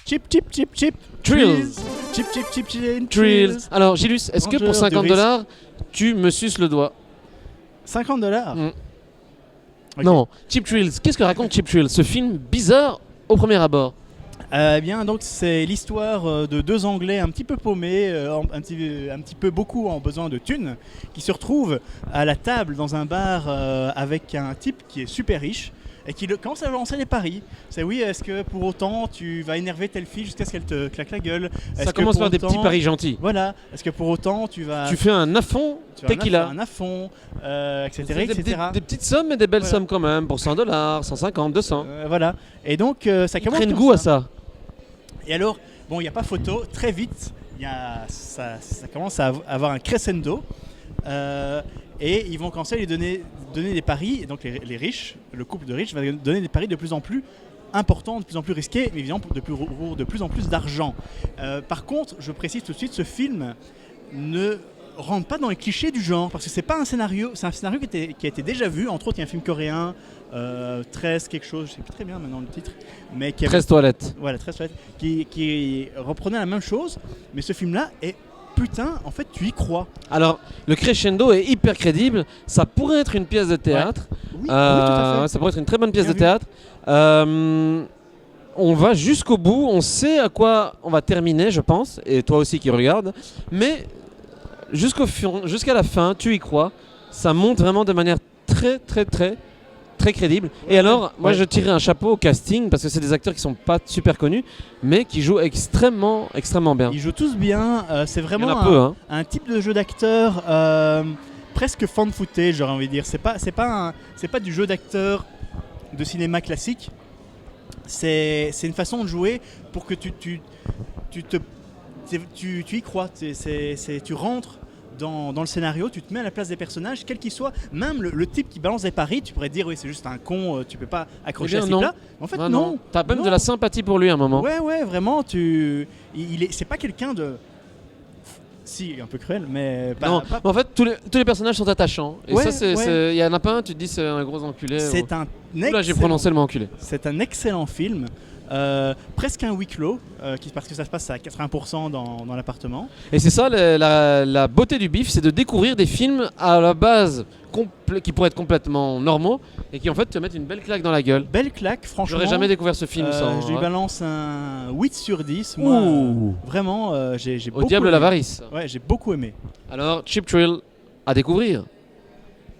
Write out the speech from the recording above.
Chip, chip, chip, chip. Thrills. Chip, chip, chip, chip. Thrills. Alors, Gilus, est-ce que pour Danger de $50, tu me suces le doigt? $50. Mm. Ok. Non, Cheap Thrills. Qu'est-ce que raconte Cheap Thrills? Ce film bizarre au premier abord. Eh bien, donc c'est l'histoire de deux Anglais un petit peu paumés, un petit peu beaucoup en besoin de thunes, qui se retrouvent à la table dans un bar avec un type qui est super riche et qui commence à lancer des paris. C'est oui, est-ce que pour autant tu vas énerver telle fille jusqu'à ce qu'elle te claque la gueule? Ça commence par des petits paris gentils. Voilà. Est-ce que pour autant tu vas... Tu fais un affond tequila. Un affond, etc. C'est etc. Des petites sommes et des belles Voilà. sommes quand même, pour $100, 150, 200. Voilà. Et donc ça commence Prennent comme goût à ça. ça. Et alors, bon, il n'y a pas photo, très vite, ça commence à avoir un crescendo. Et ils vont commencer à lui donner des paris. Et donc les riches, le couple de riches va donner des paris de plus en plus importants, de plus en plus risqués, mais évidemment pour de plus en plus d'argent. Par contre, je précise tout de suite, ce film ne rentre pas dans les clichés du genre, parce que c'est pas un scénario, c'est un scénario qui a été déjà vu. Entre autres, il y a un film coréen, 13 quelque chose, je sais plus très bien maintenant le titre, mais qui avait, 13 toilettes. voilà, 13 toilettes, qui reprenait la même chose, mais ce film-là est putain, en fait, tu y crois. Alors, le crescendo est hyper crédible. Ça pourrait être une pièce de théâtre. Oui, oui, tout à fait. Ça pourrait être une très bonne pièce Bien de vu. théâtre. On va jusqu'au bout. On sait à quoi on va terminer, je pense. Et toi aussi qui regardes. Mais jusqu'à la fin, tu y crois. Ça monte vraiment de manière très, très, très, très crédible. Et alors, moi, je tirerais un chapeau au casting parce que c'est des acteurs qui sont pas super connus, mais qui jouent extrêmement, extrêmement bien. Ils jouent tous bien. C'est Il y vraiment en a peu, hein. un type de jeu d'acteur presque fan footage, j'aurais envie de dire. C'est pas du jeu d'acteur de cinéma classique. C'est une façon de jouer pour que tu y crois. Tu rentres dans le scénario, tu te mets à la place des personnages, quel qu'il soit. Même le type qui balance des paris, tu pourrais te dire oui, c'est juste un con, tu peux pas accrocher Eh à bien, ce non. type-là. En fait, Ah non. T'as même Non. de la sympathie pour lui à un moment. Ouais, vraiment, c'est pas quelqu'un de... Si, un peu cruel, mais... Non, mais en fait, tous les personnages sont attachants. Et Ouais, ça, il y en a pas un, tu te dis c'est un gros enculé. C'est un Là, j'ai prononcé le mot enculé. C'est un excellent film. Presque un huis clos, parce que ça se passe à 80% dans l'appartement. Et c'est ça, la beauté du bif, c'est de découvrir des films à la base qui pourraient être complètement normaux et qui en fait te mettent une belle claque dans la gueule. Belle claque, franchement. J'aurais jamais découvert ce film sans. Je lui ouais. balance un 8 sur 10. Moi, Ouh. vraiment, j'ai Au beaucoup diable aimé. l'avarice. Ouais, j'ai beaucoup aimé. Alors, Cheap Thrill à découvrir.